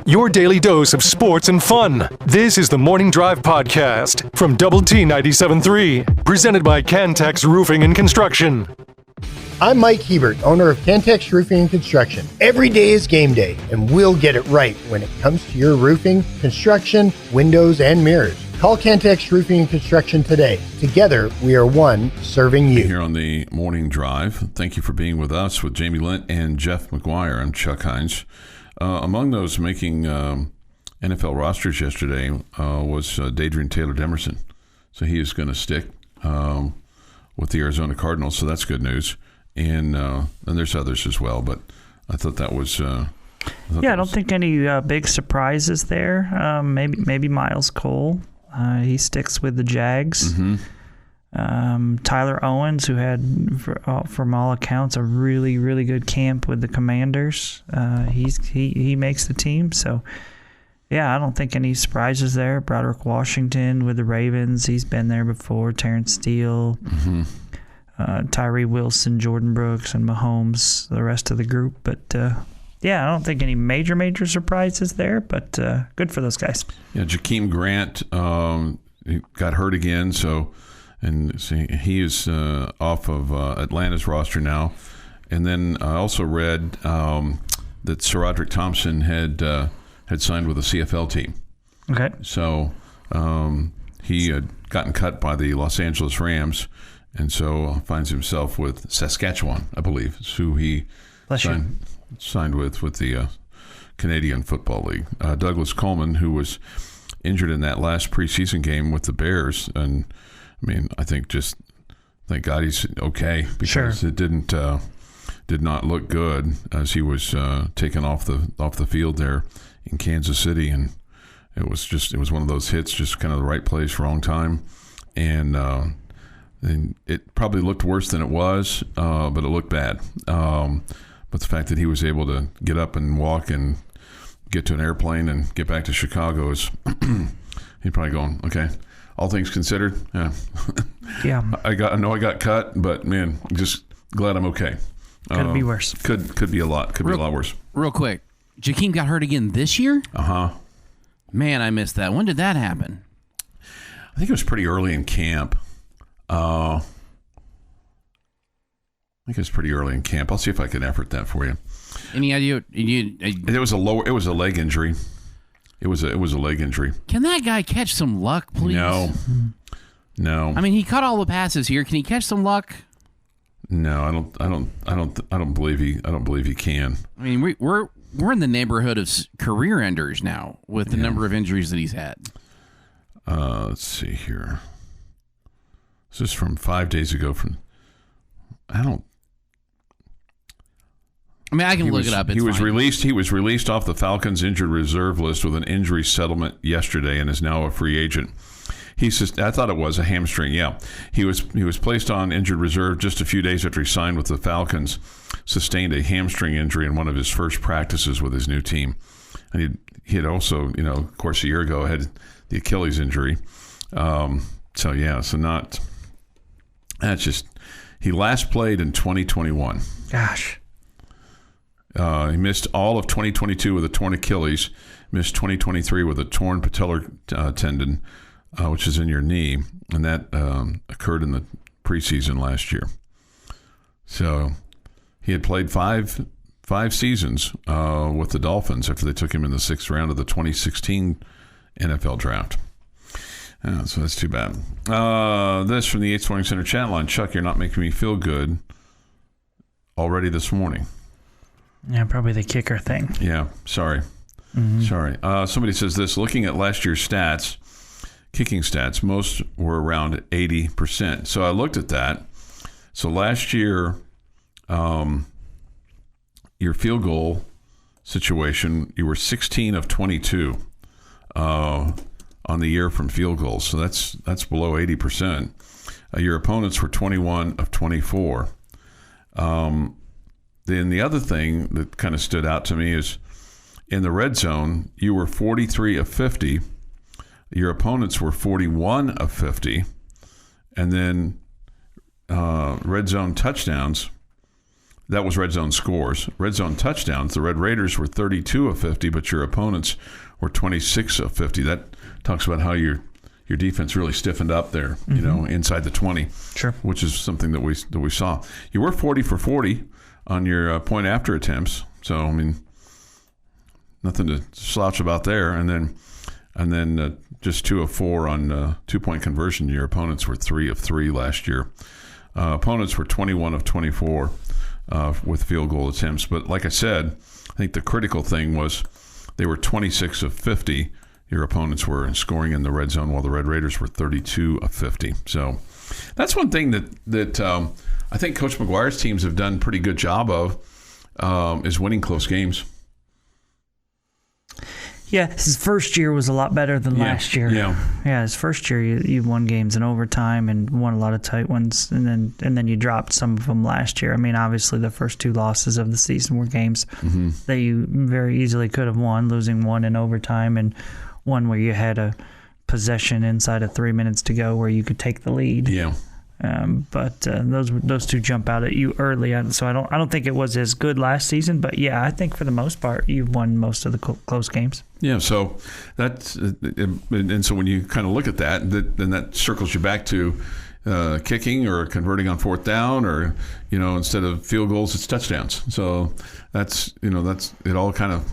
Your daily dose of sports and fun. This is the Morning Drive Podcast from Double T 97.3, presented by Cantex Roofing and Construction. I'm Mike Hebert, owner of Cantex Roofing and Construction. Every day is game day, and we'll get it right when it comes to your roofing, construction, windows, and mirrors. Call Cantex Roofing and Construction today. Together, we are one serving you. Here on the Morning Drive, thank you for being with us with Jamie Lent and Jeff McGuire. I'm Chuck Heinz. Among those making NFL rosters yesterday was Dadrian Taylor Demerson. So he is going to stick with the Arizona Cardinals, so that's good news. And there's others as well, but I thought that was... I don't think any big surprises there. Maybe Miles Cole. He sticks with the Jags. Mm-hmm. Tyler Owens, who had, from all accounts, a really, really good camp with the Commanders. He makes the team. So, yeah, I don't think any surprises there. Broderick Washington with the Ravens. He's been there before. Terrence Steele. Mm-hmm. Tyree Wilson, Jordan Brooks, and Mahomes, the rest of the group. But, I don't think any major surprises there, but good for those guys. Yeah, Jakeem Grant he got hurt again, he is off of Atlanta's roster now. And then I also read that SaRodorick Thompson had signed with a CFL team. Okay. So he had gotten cut by the Los Angeles Rams, and so finds himself with Saskatchewan, I believe, is who he signed with the Canadian Football League. Douglas Coleman, who was injured in that last preseason game with the Bears, and I think just thank God he's okay, because it did not look good as he was taken off the field there in Kansas City, and it was one of those hits, just kind of the right place, wrong time, and it probably looked worse than it was, but it looked bad. But the fact that he was able to get up and walk and get to an airplane and get back to Chicago is he's probably going, okay, all things considered, yeah. Yeah. I know I got cut, but man, just glad I'm okay. Could be worse. Could be a lot. Could be a lot worse. Real quick, Jakeem got hurt again this year? Uh-huh. Man, I missed that. When did that happen? I think it was pretty early in camp. I'll see if I can effort that for you. Any idea? It was a leg injury. It was a leg injury. Can that guy catch some luck, please? No. He caught all the passes here. Can he catch some luck? No, I don't believe he can. We're in the neighborhood of career enders now with the number of injuries that he's had. Let's see here. This is from 5 days ago. I can look it up. He was released off the Falcons' injured reserve list with an injury settlement yesterday and is now a free agent. I thought it was a hamstring. Yeah, he was placed on injured reserve just a few days after he signed with the Falcons. Sustained a hamstring injury in one of his first practices with his new team, and he had also, of course, a year ago had the Achilles injury. He last played in 2021. Gosh. He missed all of 2022 with a torn Achilles, missed 2023 with a torn patellar tendon, which is in your knee, and that occurred in the preseason last year. So he had played five seasons with the Dolphins after they took him in the 6th round of the 2016 NFL draft. So that's too bad. This from the 8 Morning Center chat line. Chuck, you're not making me feel good already this morning. Yeah, probably the kicker thing. Yeah, sorry. Mm-hmm. Sorry. Somebody says this, looking at last year's stats, kicking stats, most were around 80%. So I looked at that. So last year, your field goal situation, you were 16 of 22 on the year from field goals. So that's below 80%. Your opponents were 21 of 24. Then the other thing that kind of stood out to me is in the red zone, you were 43 of 50. Your opponents were 41 of 50. And then red zone touchdowns, that was red zone scores. Red zone touchdowns, the Red Raiders were 32 of 50, but your opponents were 26 of 50. That talks about how your defense really stiffened up there, inside the 20. Sure. Which is something that we saw. You were 40 for 40 on your point after attempts. So, I mean, nothing to slouch about there. And then just 2 of 4 on 2-point conversion. Your opponents were 3 of 3 last year. Opponents were 21 of 24 with field goal attempts. But like I said, I think the critical thing was they were 26 of 50. Your opponents were in scoring in the red zone, while the Red Raiders were 32 of 50. So that's one thing that I think Coach McGuire's teams have done a pretty good job of is winning close games. Yeah, his first year was a lot better than last year. Yeah, his first year you won games in overtime and won a lot of tight ones, and then you dropped some of them last year. I mean, obviously the first 2 losses of the season were games that you very easily could have won, losing one in overtime and one where you had a possession inside of 3 minutes to go where you could take the lead. Yeah. But those 2 jump out at you early, so I don't think it was as good last season. But yeah, I think for the most part you've won most of the close games. Yeah, so that's and so when you kind of look at that, then that circles you back to kicking or converting on 4th down, or instead of field goals, it's touchdowns. So that's it all kind of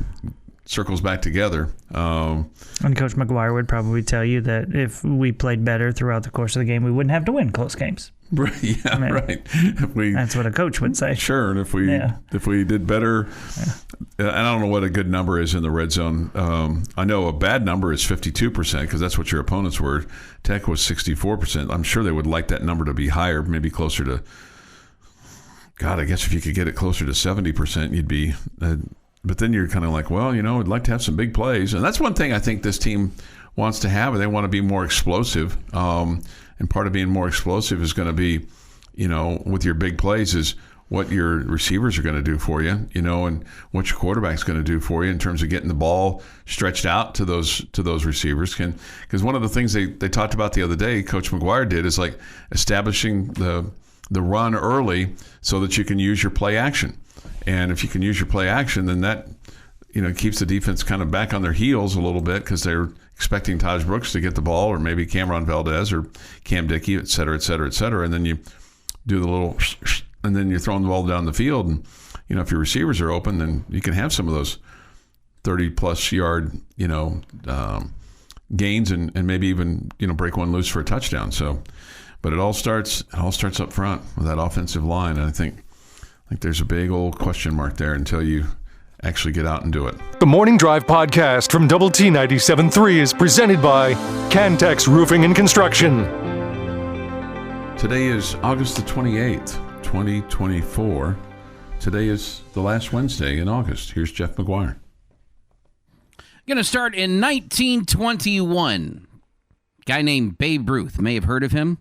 circles back together. And Coach McGuire would probably tell you that if we played better throughout the course of the game, we wouldn't have to win close games. Right. Yeah, right. That's what a coach would say. Sure. And if we did better, and I don't know what a good number is in the red zone. I know a bad number is 52% because that's what your opponents were. Tech was 64%. I'm sure they would like that number to be higher, maybe closer to, God, I guess if you could get it closer to 70%, you'd be but then you're kind of like, well, I'd like to have some big plays. And that's one thing I think this team wants to have. They want to be more explosive. And part of being more explosive is going to be, with your big plays is what your receivers are going to do for you, and what your quarterback's going to do for you in terms of getting the ball stretched out to those receivers. Because one of the things they talked about the other day, Coach McGuire did, is like establishing the run early so that you can use your play action. And if you can use your play action, then that, keeps the defense kind of back on their heels a little bit because they're expecting Taj Brooks to get the ball, or maybe Cameron Valdez or Cam Dickey, et cetera, et cetera, et cetera. And then you do the little, and then you're throwing the ball down the field. And, if your receivers are open, then you can have some of those 30-plus yard, gains and maybe even, break one loose for a touchdown. So, but it all starts up front with that offensive line. And I think there's a big old question mark there until you actually get out and do it. The Morning Drive podcast from Double T 97.3 is presented by Cantex Roofing and Construction. Today is August the 28th, 2024. Today is the last Wednesday in August. Here's Jeff McGuire. Going to start in 1921. Guy named Babe Ruth, may have heard of him.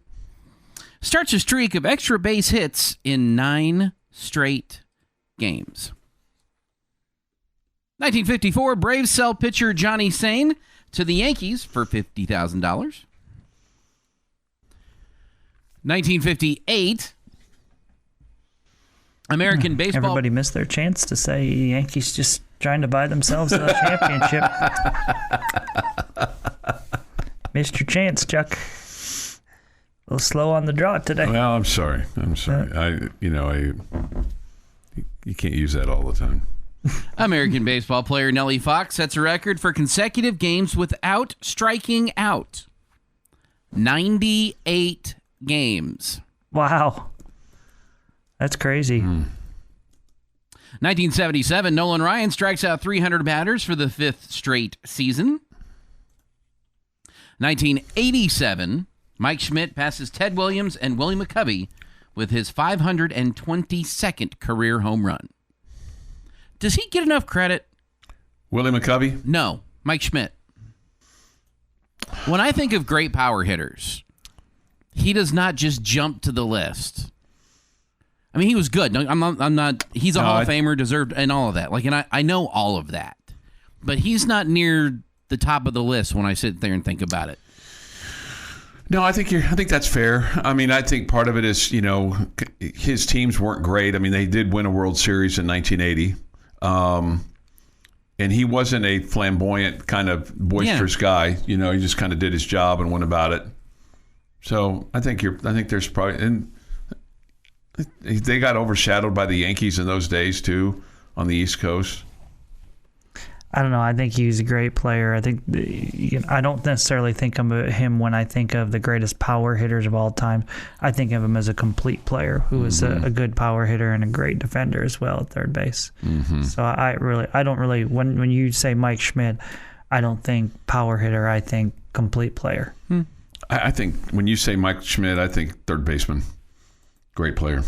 Starts a streak of extra base hits in 9 straight games. 1954, Braves sell pitcher Johnny Sain to the Yankees for $50,000. 1958, American baseball. Everybody missed their chance to say Yankees just trying to buy themselves a championship. Missed your chance, Chuck. A little slow on the draw today. Well, I'm sorry. You can't use that all the time. American baseball player Nellie Fox sets a record for consecutive games without striking out. 98 games. Wow. That's crazy. 1977, Nolan Ryan strikes out 300 batters for the 5th straight season. 1987, Mike Schmidt passes Ted Williams and Willie McCovey with his 522nd career home run. Does he get enough credit? Willie McCovey? No, Mike Schmidt. When I think of great power hitters, he does not just jump to the list. I mean, he was good. I'm not. He's a Hall of Famer, deserved, and all of that. And I know all of that, but he's not near the top of the list when I sit there and think about it. No, I think that's fair. I mean, I think part of it is, his teams weren't great. I mean, they did win a World Series in 1980. And he wasn't a flamboyant kind of boisterous guy. He just kind of did his job and went about it. So I think there's probably, and they got overshadowed by the Yankees in those days too on the East Coast. I don't know. I think he's a great player. I think I don't necessarily think of him when I think of the greatest power hitters of all time. I think of him as a complete player who is a good power hitter and a great defender as well at third base. Mm-hmm. So I don't really when you say Mike Schmidt, I don't think power hitter. I think complete player. I think when you say Mike Schmidt, I think third baseman. Great player.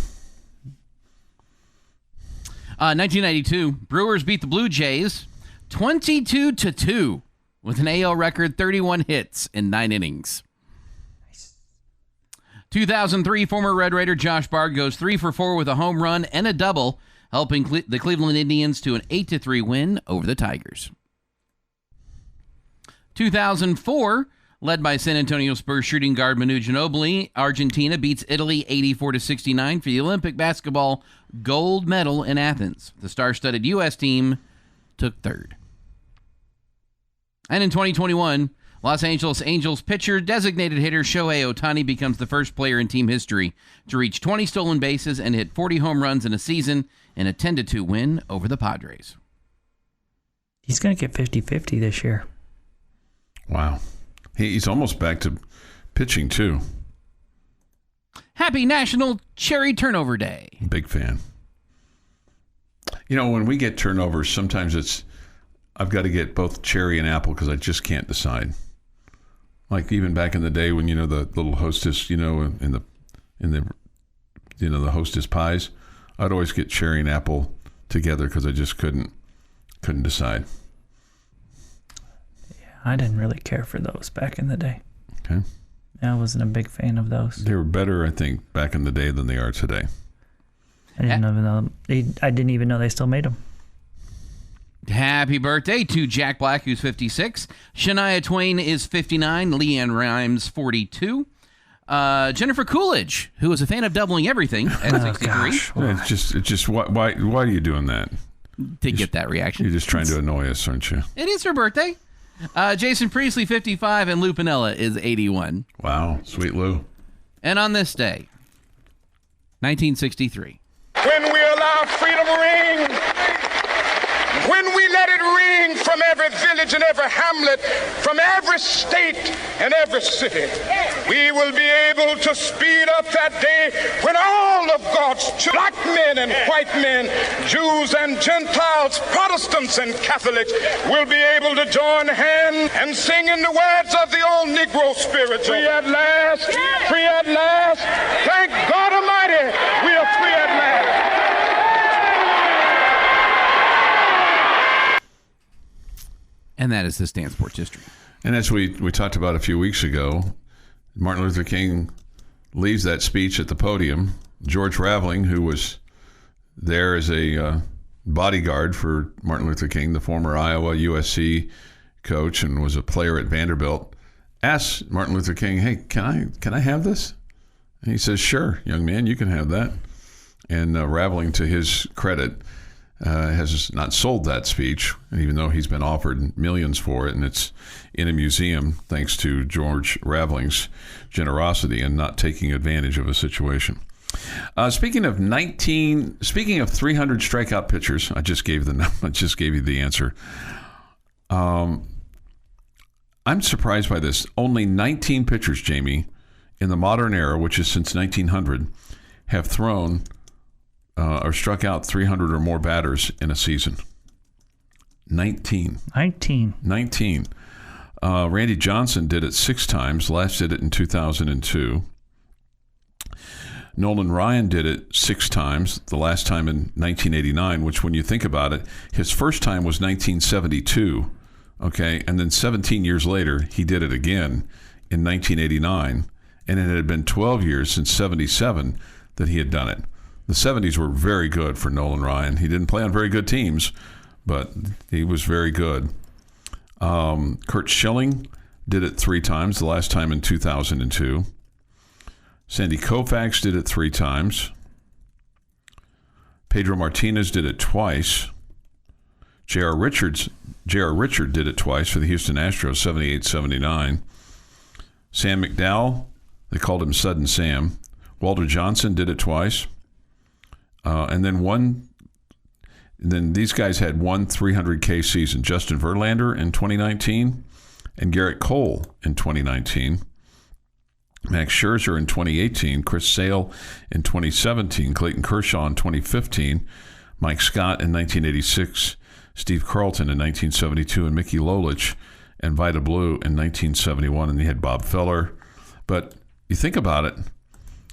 1992, Brewers beat the Blue Jays 22-2 with an AL record 31 hits in 9 innings. 2003, former Red Raider Josh Bard goes 3 for 4 with a home run and a double, helping the Cleveland Indians to an 8-3 win over the Tigers. 2004, led by San Antonio Spurs shooting guard Manu Ginobili, Argentina beats Italy 84-69 for the Olympic basketball gold medal in Athens. The star-studded U.S. team took third. And in 2021, Los Angeles Angels pitcher designated hitter Shohei Ohtani becomes the first player in team history to reach 20 stolen bases and hit 40 home runs in a season in a 10-2 win over the Padres. He's going to get 50-50 this year. Wow. He's almost back to pitching, too. Happy National Cherry Turnover Day. Big fan. When we get turnovers, sometimes I've got to get both cherry and apple because I just can't decide. Like even back in the day when, the little Hostess, in the the Hostess pies, I'd always get cherry and apple together because I just couldn't decide. I didn't really care for those back in the day. Okay. I wasn't a big fan of those. They were better, I think, back in the day than they are today. I didn't even know they still made them. Happy birthday to Jack Black, who's 56. Shania Twain is 59. Leanne Rimes, 42. Jennifer Coolidge, who is a fan of doubling everything at 63. Gosh. Yeah, it's just why are you doing that? To get that reaction. You're just trying to annoy us, aren't you? It is her birthday. Jason Priestley, 55, and Lou Piniella is 81. Wow, sweet Lou. And on this day, 1963. When we allow freedom ring, when we let it ring from every village and every hamlet, from every state and every city, we will be able to speed up that day when all of God's black men and white men, Jews and Gentiles, Protestants and Catholics will be able to join hands and sing in the words of the old Negro spiritual. Free at last, free at last. Thank God Almighty, we are free at last. And that is this day in sports history. And as we talked about a few weeks ago, Martin Luther King leaves that speech at the podium. George Raveling, who was there as a bodyguard for Martin Luther King, the former Iowa USC coach and was a player at Vanderbilt, asked Martin Luther King, "Hey, can I have this?" And he says, "Sure, young man, you can have that." And Raveling, to his credit, has not sold that speech, even though he's been offered millions for it, and it's in a museum thanks to George Raveling's generosity and not taking advantage of a situation. Speaking of 300 strikeout pitchers, I just gave you the answer. I'm surprised by this. Only 19 pitchers, Jamie, in the modern era, which is since 1900, have thrown or struck out 300 or more batters in a season. 19. Randy Johnson did it 6 times. Last did it in 2002. Nolan Ryan did it 6 times. The last time in 1989, which when you think about it, his first time was 1972. Okay, and then 17 years later, he did it again in 1989. And it had been 12 years since 77 that he had done it. The 70s were very good for Nolan Ryan. He didn't play on very good teams, but he was very good. Curt Schilling did it 3 times, the last time in 2002. Sandy Koufax did it 3 times. Pedro Martinez did it twice. J.R. Richard did it twice for the Houston Astros, 78-79. Sam McDowell, they called him Sudden Sam. Walter Johnson did it twice. And then these guys had one 300K season. Justin Verlander in 2019 and Garrett Cole in 2019. Max Scherzer in 2018, Chris Sale in 2017, Clayton Kershaw in 2015, Mike Scott in 1986, Steve Carlton in 1972, and Mickey Lolich and Vida Blue in 1971, and they had Bob Feller. But you think about it,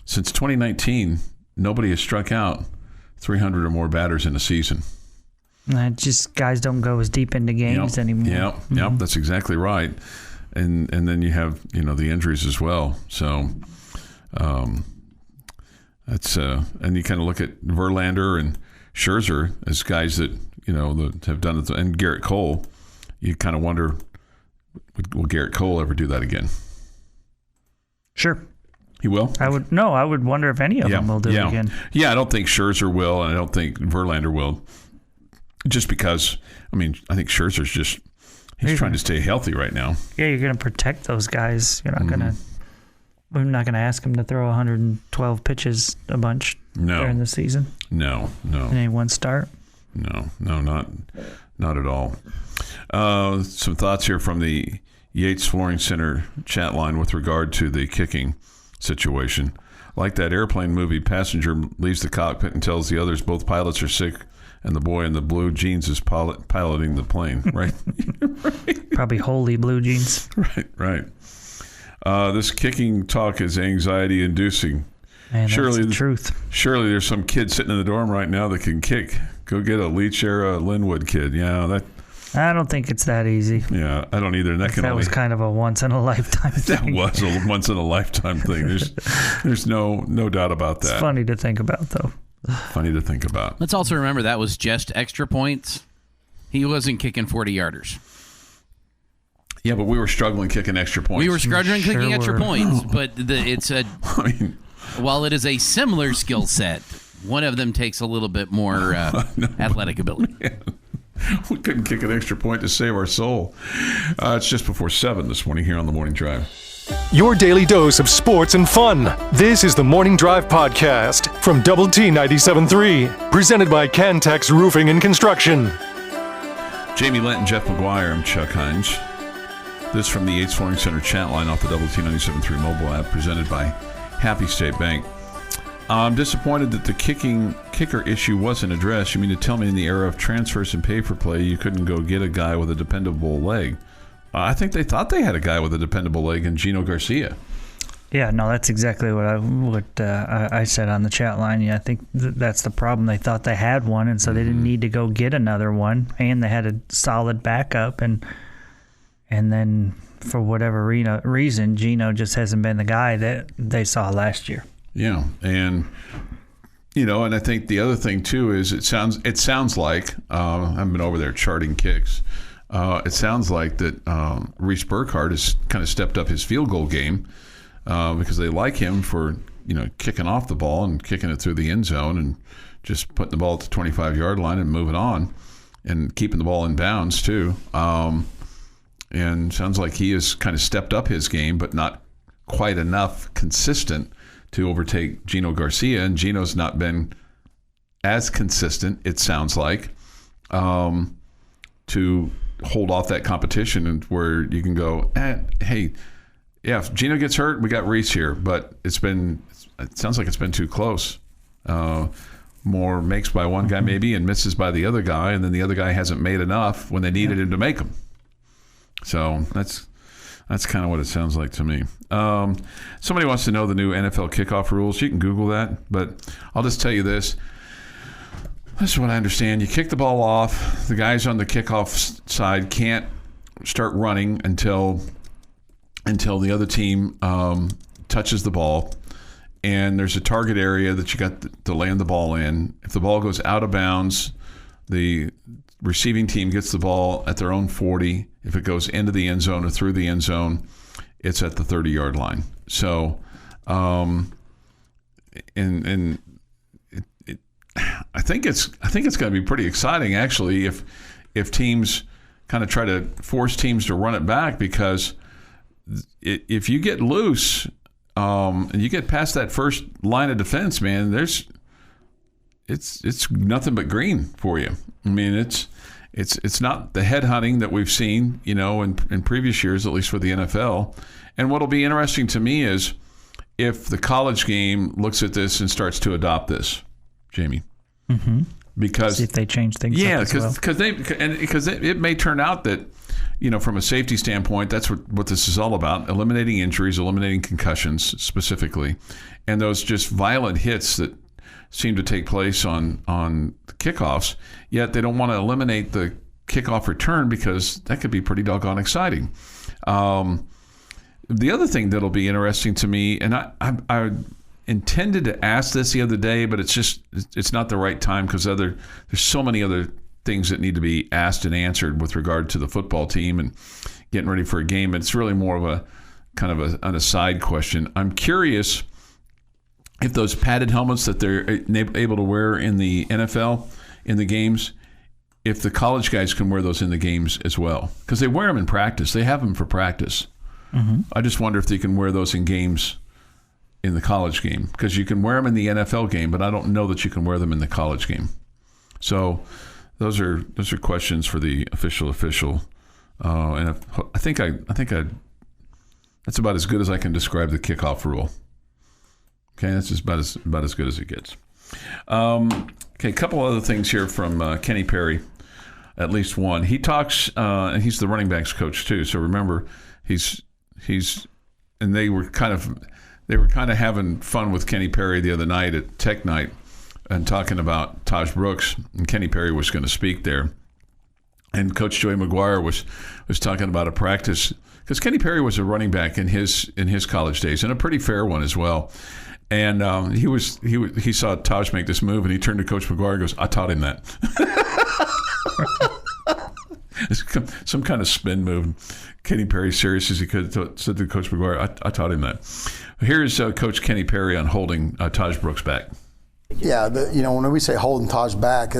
since 2019, nobody has struck out 300 or more batters in a season. Just guys don't go as deep into games anymore. Yep, that's exactly right. And then you have the injuries as well. So that's and you kind of look at Verlander and Scherzer as guys that that have done it, and Garrett Cole. You kind of wonder, will Garrett Cole ever do that again? Sure, he will. I would wonder if any of them will do it again. Yeah, I don't think Scherzer will, and I don't think Verlander will. Just because, I think Scherzer's just. He's trying to stay healthy right now. Yeah, you're going to protect those guys. You're not going to. We're not going to ask them to throw 112 pitches a bunch during the season. No. In any one start. No, not at all. Some thoughts here from the Yates Flooring Center chat line with regard to the kicking situation. Like that airplane movie, passenger leaves the cockpit and tells the others both pilots are sick. And the boy in the blue jeans is piloting the plane, right? Right. Probably wholly blue jeans. Right. This kicking talk is anxiety-inducing. Man, surely that's the truth. Surely there's some kid sitting in the dorm right now that can kick. Go get a Leach era Linwood kid. Yeah, that. I don't think it's that easy. Yeah, I don't either. That was kind of a once in a lifetime thing. That was a once in a lifetime thing. There's no doubt about that. It's funny to think about, though. Funny to think about. Let's also remember that was just extra points. He wasn't kicking 40-yarders. Yeah, but we were struggling kicking extra points. We were struggling kicking extra points, but it's a. While it is a similar skill set, one of them takes a little bit more athletic ability. Yeah. We couldn't kick an extra point to save our soul. It's just before 7 this morning here on the Morning Drive. Your daily dose of sports and fun. This is the Morning Drive Podcast from Double T 97.3, presented by Cantex Roofing and Construction. Jamie Lent and Jeff McGuire. I'm Chuck Heinz. This from the Yates Flooring Center chat line off the Double T 97.3 mobile app, presented by Happy State Bank. I'm disappointed that the kicker issue wasn't addressed. You mean to tell me in the era of transfers and pay-for-play, you couldn't go get a guy with a dependable leg? I think they thought they had a guy with a dependable leg in Gino Garcia. Yeah, no, that's exactly what I said on the chat line. Yeah, I think that's the problem. They thought they had one, and so they didn't need to go get another one, and they had a solid backup, and then for whatever reason, Gino just hasn't been the guy that they saw last year. Yeah, and and I think the other thing too is it sounds like I haven't been over there charting kicks. It sounds like that Reese Burkhardt has kind of stepped up his field goal game because they like him for kicking off the ball and kicking it through the end zone and just putting the ball at the 25-yard line and moving on and keeping the ball in bounds too. And sounds like he has kind of stepped up his game, but not quite enough consistent to overtake Gino Garcia. And Gino's not been as consistent, it sounds like, to hold off that competition, and where you can go, hey, yeah, if Gino gets hurt, we got Reese here, but it sounds like it's been too close. More makes by one guy maybe and misses by the other guy, and then the other guy hasn't made enough when they needed him to make them. So that's kind of what it sounds like to me. Somebody wants to know the new NFL kickoff rules. You can Google that, but I'll just tell you this. This is what I understand. You kick the ball off. The guys on the kickoff side can't start running until the other team touches the ball. And there's a target area that you got to land the ball in. If the ball goes out of bounds, the receiving team gets the ball at their own 40, if it goes into the end zone or through the end zone, it's at the 30-yard line. So, I think it's going to be pretty exciting, actually, if teams kind of try to force teams to run it back, because if you get loose and you get past that first line of defense, man, it's nothing but green for you. I mean, it's not the headhunting that we've seen, in previous years, at least for the NFL. And what'll be interesting to me is if the college game looks at this and starts to adopt this, Jamie. Mm-hmm. Because see if they change things. Yeah, up as well. because it may turn out that, from a safety standpoint, that's what this is all about: eliminating injuries, eliminating concussions specifically, and those just violent hits that seem to take place on kickoffs. Yet they don't want to eliminate the kickoff return because that could be pretty doggone exciting. The other thing that'll be interesting to me, and I intended to ask this the other day, but it's not the right time because there's so many other things that need to be asked and answered with regard to the football team and getting ready for a game. It's really more of a kind of an aside question. I'm curious if those padded helmets that they're able to wear in the NFL in the games, if the college guys can wear those in the games as well, because they wear them in practice. They have them for practice. Mm-hmm. I just wonder if they can wear those in games in the college game, because you can wear them in the NFL game, but I don't know that you can wear them in the college game. So those are questions for the official. And I think that's about as good as I can describe the kickoff rule. Okay, that's just about as good as it gets. Okay, a couple other things here from Kenny Perry. At least one. He talks, and he's the running backs coach too. So remember, he's and they were kind of having fun with Kenny Perry the other night at Tech Night and talking about Taj Brooks, and Kenny Perry was going to speak there. And Coach Joey McGuire was talking about a practice, because Kenny Perry was a running back in his college days, and a pretty fair one as well. And he saw Taj make this move, and he turned to Coach McGuire and goes, "I taught him that." Some kind of spin move. Kenny Perry, serious as he could, said to Coach McGuire, I taught him that. Here's Coach Kenny Perry on holding Taj Brooks back. Yeah, when we say holding Taj back,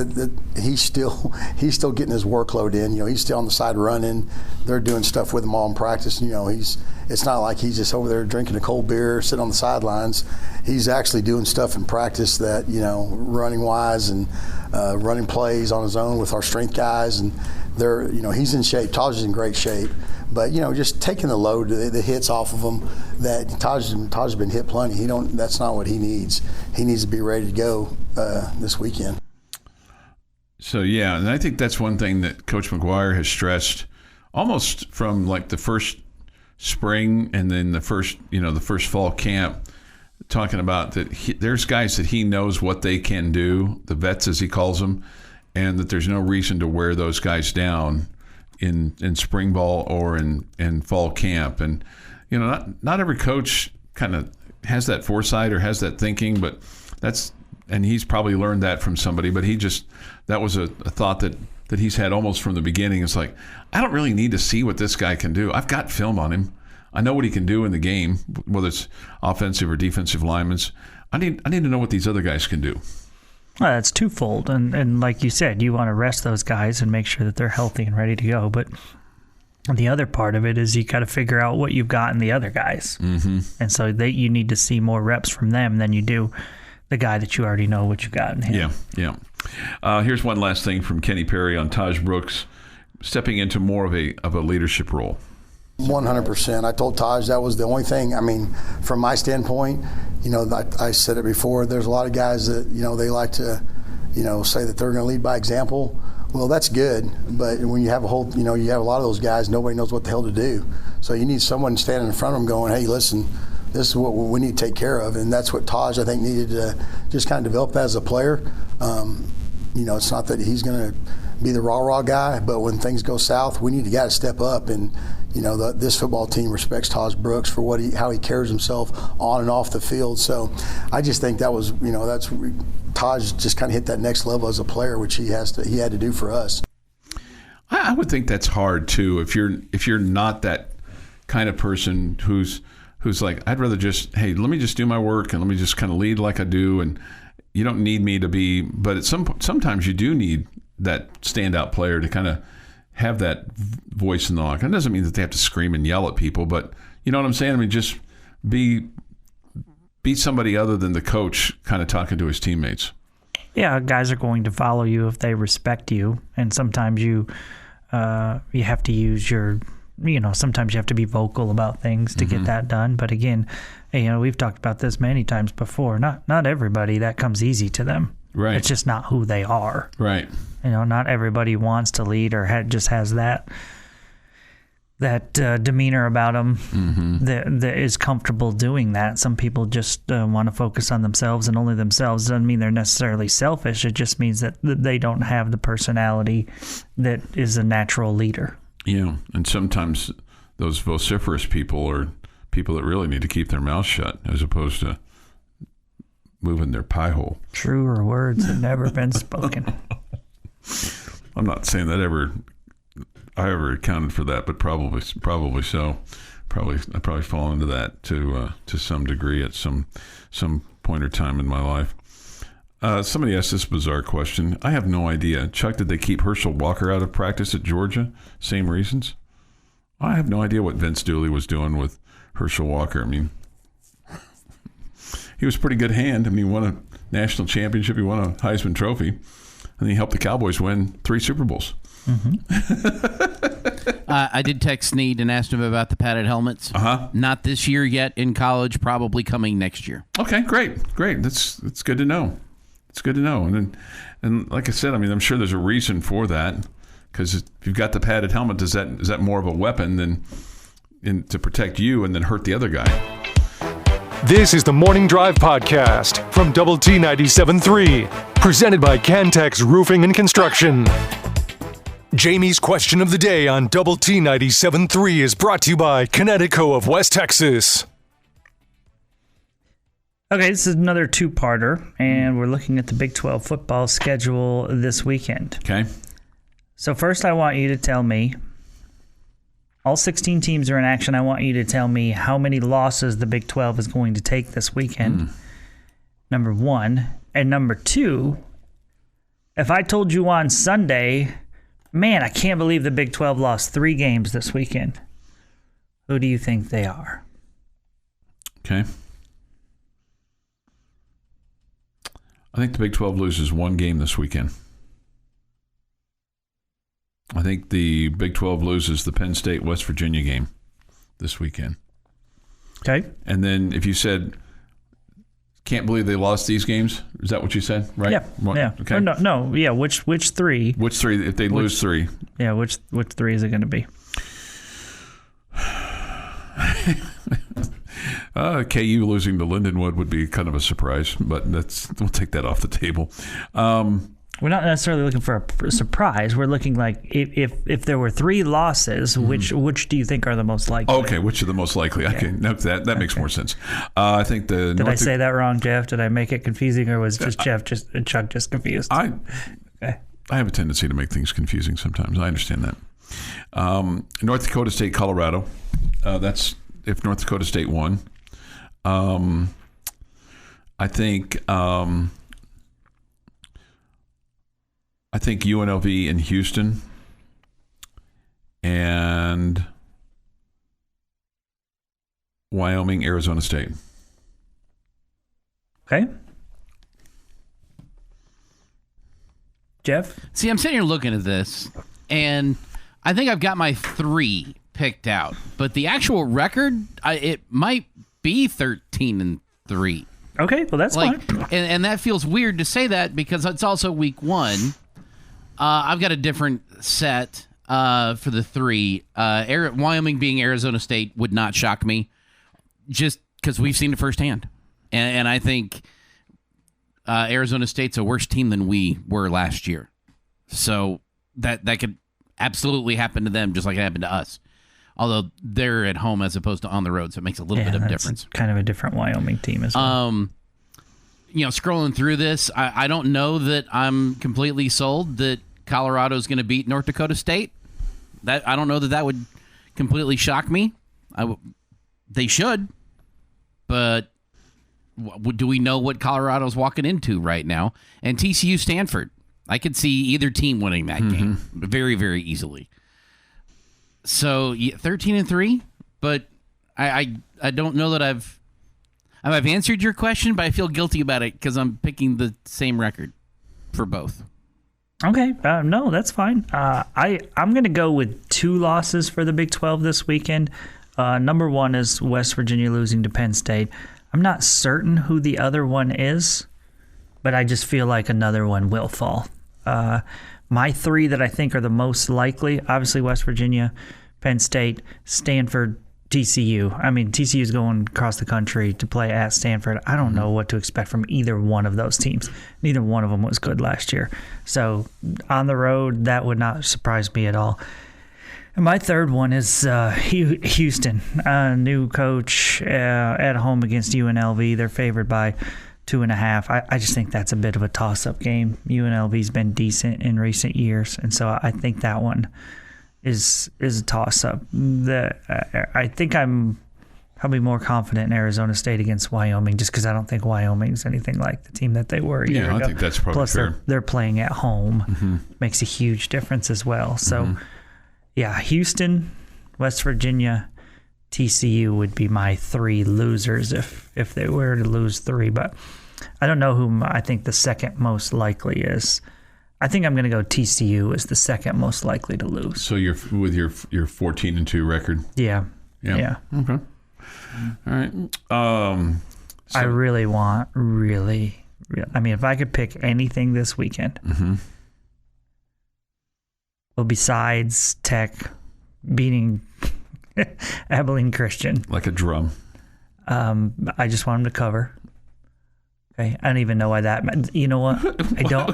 he's still getting his workload in. He's still on the side running. They're doing stuff with him all in practice. It's not like he's just over there drinking a cold beer, sitting on the sidelines. He's actually doing stuff in practice that, running wise and running plays on his own with our strength guys, and they're, he's in shape. Taj is in great shape. But just taking the load, the hits off of him. That Taj has been hit plenty. That's not what he needs. He needs to be ready to go this weekend. So yeah, and I think that's one thing that Coach McGuire has stressed, almost from like the first spring and then the first fall camp, talking about that there's guys that he knows what they can do, the vets as he calls them, and that there's no reason to wear those guys down in spring ball or in fall camp. And not every coach kind of has that foresight or has that thinking, but and he's probably learned that from somebody, but that was a thought that he's had almost from the beginning. It's like, I don't really need to see what this guy can do. I've got film on him. I know what he can do in the game, whether it's offensive or defensive linemen. I need to know what these other guys can do. Well, that's twofold, and like you said, you want to rest those guys and make sure that they're healthy and ready to go. But the other part of it is you got to figure out what you've got in the other guys, mm-hmm. And so you need to see more reps from them than you do the guy that you already know what you got in him. Yeah. Here's one last thing from Kenny Perry on Taj Brooks stepping into more of a leadership role. 100%. I told Taj that was the only thing. I mean, from my standpoint, I said it before, there's a lot of guys that, they like to, say that they're going to lead by example. Well, that's good, but when you have you have a lot of those guys, nobody knows what the hell to do. So you need someone standing in front of them going, hey, listen, this is what we need to take care of. And that's what Taj, I think, needed to just kind of develop that as a player. It's not that he's going to be the rah-rah guy, but when things go south, we need a guy to step up. And, this football team respects Taj Brooks for how he carries himself on and off the field. So I just think that was, Taj just kind of hit that next level as a player, which he had to do for us. would think that's hard too. If you're not that kind of person who's like, I'd rather just, hey, let me just do my work and let me just kind of lead like I do, and you don't need me to be. But sometimes you do need that standout player to kind of have that voice in the locker. It doesn't mean that they have to scream and yell at people, but you know what I'm saying? I mean, just be somebody other than the coach kind of talking to his teammates. Yeah, guys are going to follow you if they respect you, and sometimes you have to use your, sometimes you have to be vocal about things to get that done. But again, we've talked about this many times before. Not everybody that comes easy to them. Right. It's just not who they are. Right. Not everybody wants to lead or just has that demeanor about them that is comfortable doing that. Some people just want to focus on themselves and only themselves. Doesn't mean they're necessarily selfish. It just means that they don't have the personality that is a natural leader. Yeah, and sometimes those vociferous people are people that really need to keep their mouth shut as opposed to moving their pie hole. Truer words have never been spoken. I'm not saying that I ever accounted for that, but probably so. I probably fall into that to some degree at some point or time in my life. Somebody asked this bizarre question. I have no idea. Chuck, did they keep Herschel Walker out of practice at Georgia? Same reasons? I have no idea what Vince Dooley was doing with Herschel Walker. I mean, he was a pretty good hand. I mean, he won a national championship. He won a Heisman Trophy. And he helped the Cowboys win 3 Super Bowls. I did text Snead and asked him about the padded helmets. Not this year yet in college, probably coming next year. Okay, great. That's good to know. It's good to know. And like I said, I mean, I'm sure there's a reason for that, because if you've got the padded helmet, is that more of a weapon than to protect you and then hurt the other guy? This is the Morning Drive Podcast from Double T 97.3, presented by Cantex Roofing and Construction. Jamie's question of the day on Double T 97.3 is brought to you by Connecticut of West Texas. Okay, this is another two-parter, and we're looking at the Big 12 football schedule this weekend. Okay. So first I want you to tell me, all 16 teams are in action. I want you to tell me how many losses the Big 12 is going to take this weekend, number one. And number two, if I told you on Sunday, man, I can't believe the Big 12 lost 3 games this weekend, who do you think they are? Okay. I think the Big 12 loses 1 game this weekend. I think the Big 12 loses the Penn State-West Virginia game this weekend. Okay. And then if you said, can't believe they lost these games, is that what you said? Right? Yeah. Yeah. Okay. No. Yeah. Which 3? Which 3? If they lose 3. Yeah. Which 3 is it going to be? KU losing to Lindenwood would be kind of a surprise, but we'll take that off the table. We're not necessarily looking for a surprise. We're looking like if there were 3 losses, which do you think are the most likely? Okay, which are the most likely? Okay, no, that makes more sense. I think Did I say that wrong, Jeff? Did I make it confusing, or was just Chuck just confused? I have a tendency to make things confusing sometimes. I understand that. North Dakota State, Colorado. That's if North Dakota State won. I think UNLV in Houston and Wyoming, Arizona State. Okay. Jeff? See, I'm sitting here looking at this, and I think I've got my 3 picked out. But the actual record, it might be 13-3. Okay, well, that's fine. And that feels weird to say that because it's also week 1. I've got a different set for the 3. Wyoming being Arizona State would not shock me, just because we've seen it firsthand. And I think Arizona State's a worse team than we were last year. So that could absolutely happen to them just like it happened to us. Although they're at home as opposed to on the road, so it makes a little bit of difference. Kind of a different Wyoming team as well. Scrolling through this, I don't know that I'm completely sold that Colorado's going to beat North Dakota State. I don't know that would completely shock me. They should, but do we know what Colorado's walking into right now? And TCU Stanford, I could see either team winning that game very, very easily. So 13-3, but I don't know that I've answered your question, but I feel guilty about it because I'm picking the same record for both. Okay, no, that's fine. I'm going to go with 2 losses for the Big 12 this weekend. Number 1 is West Virginia losing to Penn State. I'm not certain who the other one is, but I just feel like another one will fall. My 3 that I think are the most likely, obviously West Virginia, Penn State, Stanford, TCU. I mean, TCU is going across the country to play at Stanford. I don't know what to expect from either one of those teams. Neither one of them was good last year. So on the road, that would not surprise me at all. And my third one is Houston, new coach at home against UNLV. They're favored by 2.5. I just think that's a bit of a toss-up game. UNLV's been decent in recent years, and so I think that one is a toss-up. I think I'm probably more confident in Arizona State against Wyoming, just because I don't think Wyoming's anything like the team that they were a year ago. I think that's probably fair. Plus, they're playing at home. Makes a huge difference as well. So, yeah, Houston, West Virginia, TCU would be my 3 losers if they were to lose 3. But I don't know whom I think the second most likely is. I think I'm going to go TCU as the second most likely to lose. So you're with your 14-2 record. Yeah. Okay. All right. I really want, I mean, if I could pick anything this weekend, well, besides Tech beating Abilene Christian, like a drum, I just want them to cover. Okay, I don't even know why that meant. You know what?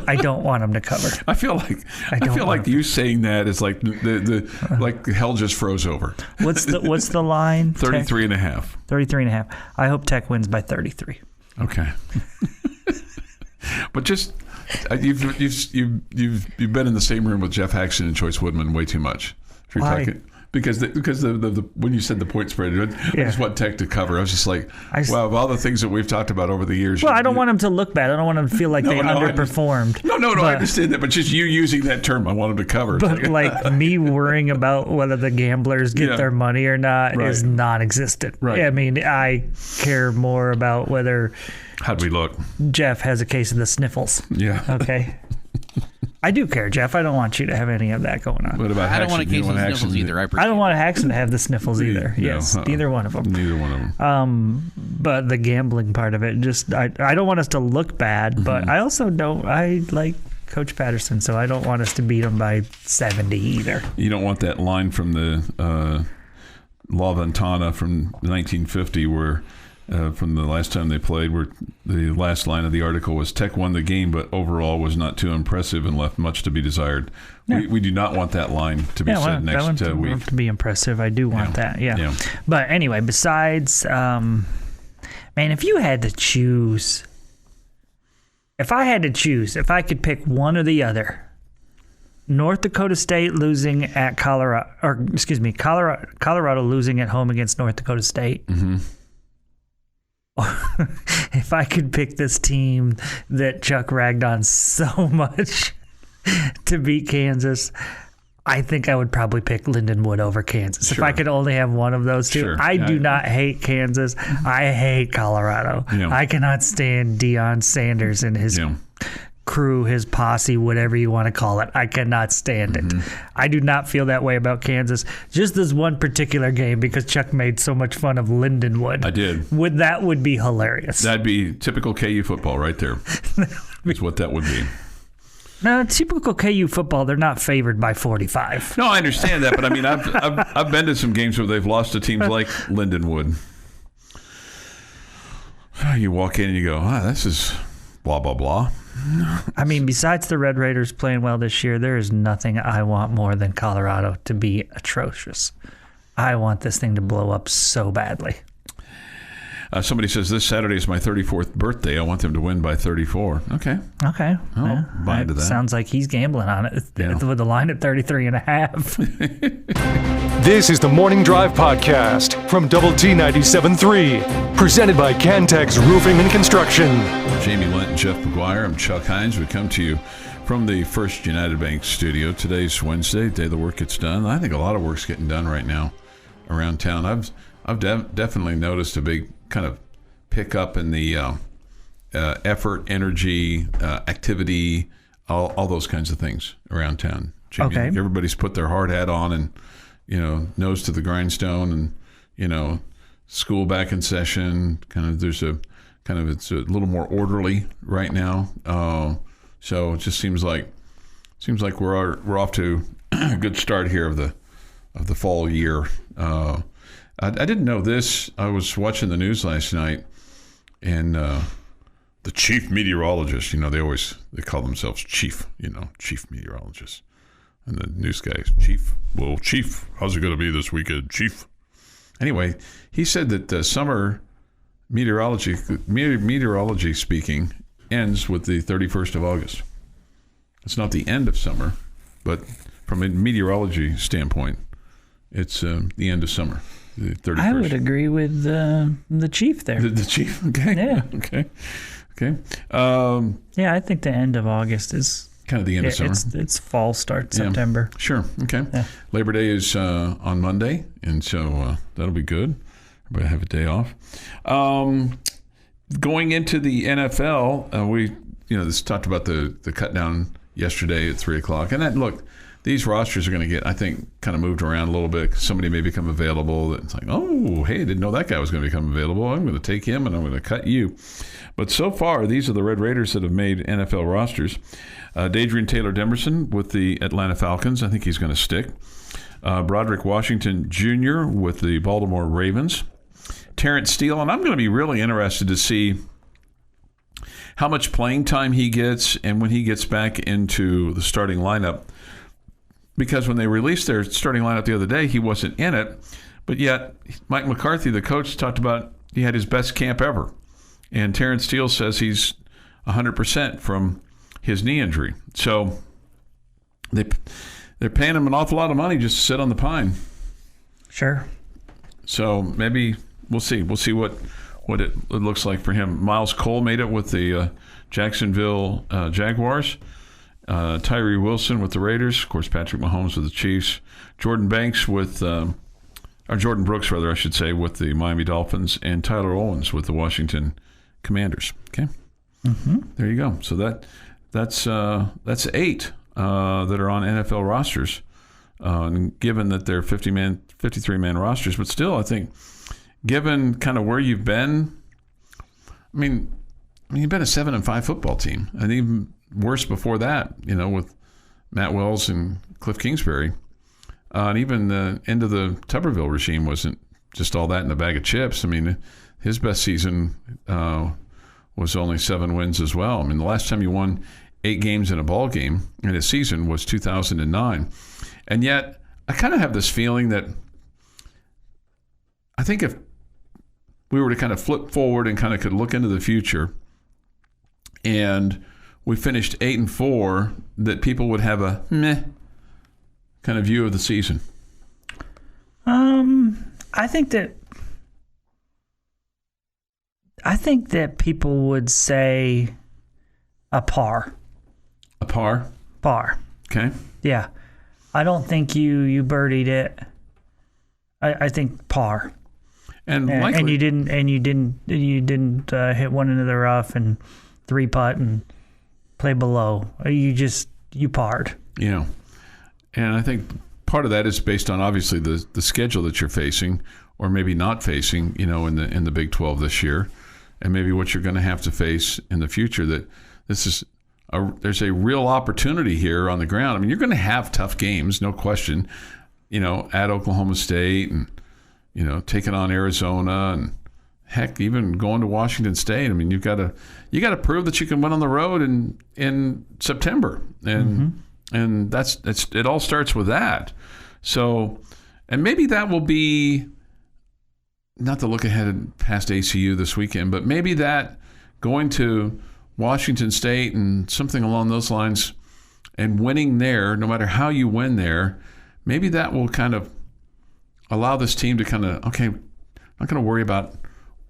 I don't want them to cover. I feel like you saying that is like like hell just froze over. What's the line? 33.5. 33.5. I hope Tech wins by 33. Okay. But just you've been in the same room with Jeff Haxton and Choice Woodman way too much. Why? Because the when you said the point spread, I just want Tech to cover. I was just like, wow, of all the things that we've talked about over the years. Well, I don't want them to look bad. I don't want them to feel like they underperformed. No, I understand that. But just you using that term, I want them to cover. But like me worrying about whether the gamblers get their money or not is non-existent. Right. I mean, I care more about whether how'd we look? Jeff has a case of the sniffles. Yeah. Okay. I do care, Jeff. I don't want you to have any of that going on. What about I Haxton? don't want a case of sniffles either. I don't want Haxton to have the sniffles either. No, yes, neither one of them. Neither one of them. But the gambling part of it, just I don't want us to look bad, but I also don't. I like Coach Patterson, so I don't want us to beat him by 70 either. You don't want that line from the La Ventana from 1950 where. From the last time they played, where the last line of the article was Tech won the game, but overall was not too impressive and left much to be desired. Yeah. We do not want that line to be said next week. To be impressive, I do want that. Yeah. But anyway, besides, man, if you had to choose, if I could pick one or the other, North Dakota State losing at Colorado losing at home against North Dakota State. If I could pick this team that Chuck ragged on so much to beat Kansas, I think I would probably pick Lindenwood over Kansas. Sure. If I could only have one of those two. Sure. I do not hate Kansas. I hate Colorado. Yeah. I cannot stand Deion Sanders and his crew, his posse, whatever you want to call it. I cannot stand it. I do not feel that way about Kansas. Just this one particular game because Chuck made so much fun of Lindenwood. I did. That would be hilarious. That'd be typical KU football right there. Is what that would be. No, typical KU football, they're not favored by 45. No, I understand that, but I mean, I've been to some games where they've lost to teams like Lindenwood. You walk in and you go, this is blah, blah, blah. I mean, besides the Red Raiders playing well this year, there is nothing I want more than Colorado to be atrocious. I want this thing to blow up so badly. Somebody says this Saturday is my 34th birthday. I want them to win by 34. Okay. Okay. I'll buy into that. Sounds like he's gambling on it with the line at 33.5. This is the Morning Drive Podcast from Double T 97.3, presented by Cantex Roofing and Construction. Jamie Lent and Jeff McGuire. I'm Chuck Heinz. We come to you from the First United Bank studio. Today's Wednesday, day the work gets done. I think a lot of work's getting done right now around town. I've definitely noticed a big kind of pickup in the effort, energy, activity, all those kinds of things around town. Jamie, Okay. Everybody's put their hard hat on and, nose to the grindstone, and, school back in session. It's a little more orderly right now. So it just seems like we're off to a good start here of the fall year. I didn't know this. I was watching the news last night, and the chief meteorologist, they call themselves chief meteorologists. And the news guy, chief, how's it going to be this weekend, chief? Anyway, he said that summer meteorology speaking ends with the 31st of August. It's not the end of summer, but from a meteorology standpoint, it's the end of summer. The 31st. I would agree with the chief there. The chief? Okay. Yeah. Okay. Yeah, I think the end of August is kind of the end of summer. It's fall start September. Yeah. Sure. Okay. Yeah. Labor Day is on Monday, and so that'll be good. Everybody have a day off. Going into the NFL, we this talked about the cut down yesterday at 3:00, and then look. These rosters are going to get, I think, kind of moved around a little bit. Somebody may become available. It's like, oh, hey, I didn't know that guy was going to become available. I'm going to take him and I'm going to cut you. But so far, these are the Red Raiders that have made NFL rosters. Dadrian Taylor-Demerson with the Atlanta Falcons. I think he's going to stick. Broderick Washington Jr. with the Baltimore Ravens. Terrence Steele. And I'm going to be really interested to see how much playing time he gets and when he gets back into the starting lineup. Because when they released their starting lineup the other day, he wasn't in it. But yet, Mike McCarthy, the coach, talked about he had his best camp ever. And Terrence Steele says he's 100% from his knee injury. So they're paying him an awful lot of money just to sit on the pine. Sure. So maybe we'll see. We'll see what it looks like for him. Miles Cole made it with the Jacksonville Jaguars. Tyree Wilson with the Raiders, of course, Patrick Mahomes with the Chiefs, Jordan Brooks, with the Miami Dolphins, and Tyler Owens with the Washington Commanders. Okay, There you go. So that's 8 that are on NFL rosters. Given that they're 53-man rosters, but still, I think, given kind of where you've been, I mean, you've been a 7-5 football team, and even worse before that, with Matt Wells and Cliff Kingsbury. And even the end of the Tuberville regime wasn't just all that in a bag of chips. I mean, his best season was only 7 wins as well. I mean, the last time he won 8 games in a ball game in his season was 2009. And yet, I kind of have this feeling that I think if we were to kind of flip forward and kind of could look into the future and we finished 8-4, that people would have a meh kind of view of the season. I think that people would say a par. A par? Par. Okay. Yeah. I don't think you birdied it. I think par. And you didn't hit one into the rough and 3-putt and play below. You parred. Yeah. And I think part of that is based on obviously the schedule that you're facing, or maybe not facing, in the Big 12 this year, and maybe what you're going to have to face in the future. That there's a real opportunity here on the ground. I mean, you're going to have tough games, no question. At Oklahoma State and taking on Arizona and heck, even going to Washington State. I mean, you got to prove that you can win on the road in September, and that's it. All starts with that. So, and maybe that will be not to look ahead past ACU this weekend, but maybe that going to Washington State and something along those lines and winning there, no matter how you win there, maybe that will kind of allow this team to kind of, okay, I'm not going to worry about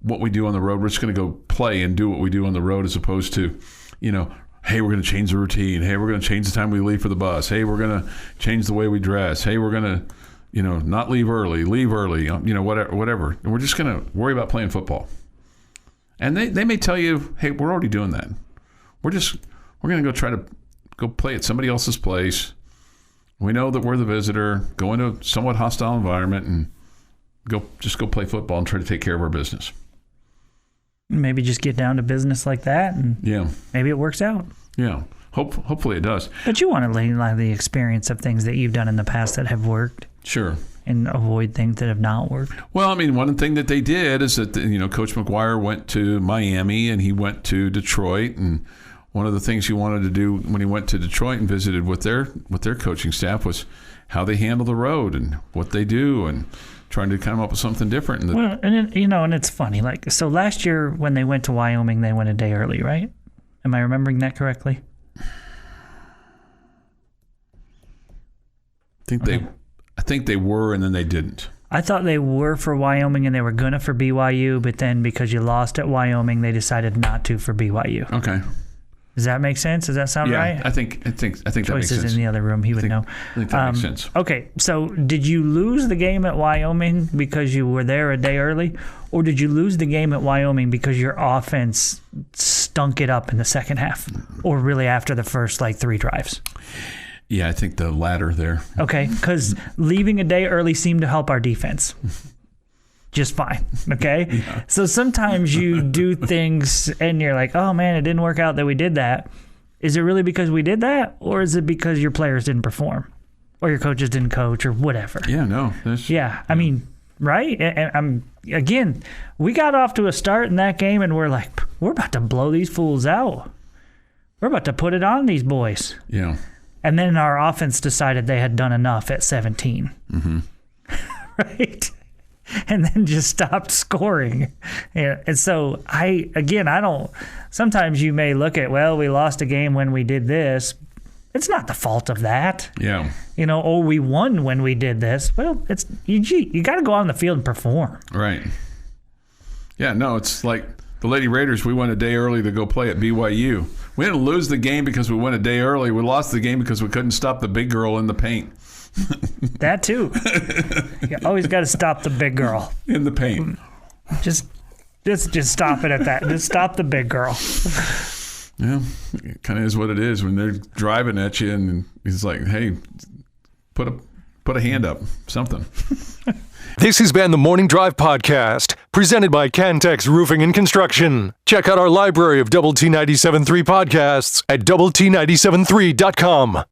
what we do on the road. We're just going to go play and do what we do on the road, as opposed to, hey, we're going to change the routine. Hey, we're going to change the time we leave for the bus. Hey, we're going to change the way we dress. Hey, we're going to, not leave early, whatever. And we're just going to worry about playing football. And they may tell you, hey, we're already doing that. We're going to try to go play at somebody else's place. We know that we're the visitor, go into a somewhat hostile environment and go play football and try to take care of our business. Maybe just get down to business like that, and maybe it works out. Yeah, hopefully it does. But you want to learn the experience of things that you've done in the past that have worked. Sure. And avoid things that have not worked. Well, I mean, one thing that they did is that, Coach McGuire went to Miami and he went to Detroit, and one of the things he wanted to do when he went to Detroit and visited with their coaching staff was how they handle the road and what they do, and trying to come up with something different. And it's funny. So last year when they went to Wyoming, they went a day early, right? Am I remembering that correctly? I think they were, and then they didn't. I thought they were for Wyoming and they were gonna for BYU, but then because you lost at Wyoming, they decided not to for BYU. Okay. Does that make sense? Does that sound right? I think that makes sense. Choice is in the other room. He would know. I think that makes sense. Okay, so did you lose the game at Wyoming because you were there a day early, or did you lose the game at Wyoming because your offense stunk it up in the second half, or really after the first 3 drives? Yeah, I think the latter there. Okay, because leaving a day early seemed to help our defense just fine, okay? Yeah. So sometimes you do things and you're like, oh, man, it didn't work out that we did that. Is it really because we did that, or is it because your players didn't perform or your coaches didn't coach or whatever? Yeah, no. I mean, right? And again, we got off to a start in that game and we're like, we're about to blow these fools out. We're about to put it on these boys. Yeah. And then our offense decided they had done enough at 17. Mm-hmm. Right? And then just stopped scoring. Yeah. And so I don't, sometimes you may look at, well, we lost a game when we did this. It's not the fault of that. Yeah. We won when we did this. Well, it's you got to go out on the field and perform. Right. Yeah, no, it's like the Lady Raiders, we went a day early to go play at BYU. We didn't lose the game because we went a day early. We lost the game because we couldn't stop the big girl in the paint. That too. You always got to stop the big girl in the paint. Just stop it at that. Just stop the big girl. Yeah, it kind of is what it is when they're driving at you, and he's like, "Hey, put a hand up, something." This has been the Morning Drive Podcast, presented by Cantex Roofing and Construction. Check out our library of Double T 97.3 podcasts at doublet97.3.com.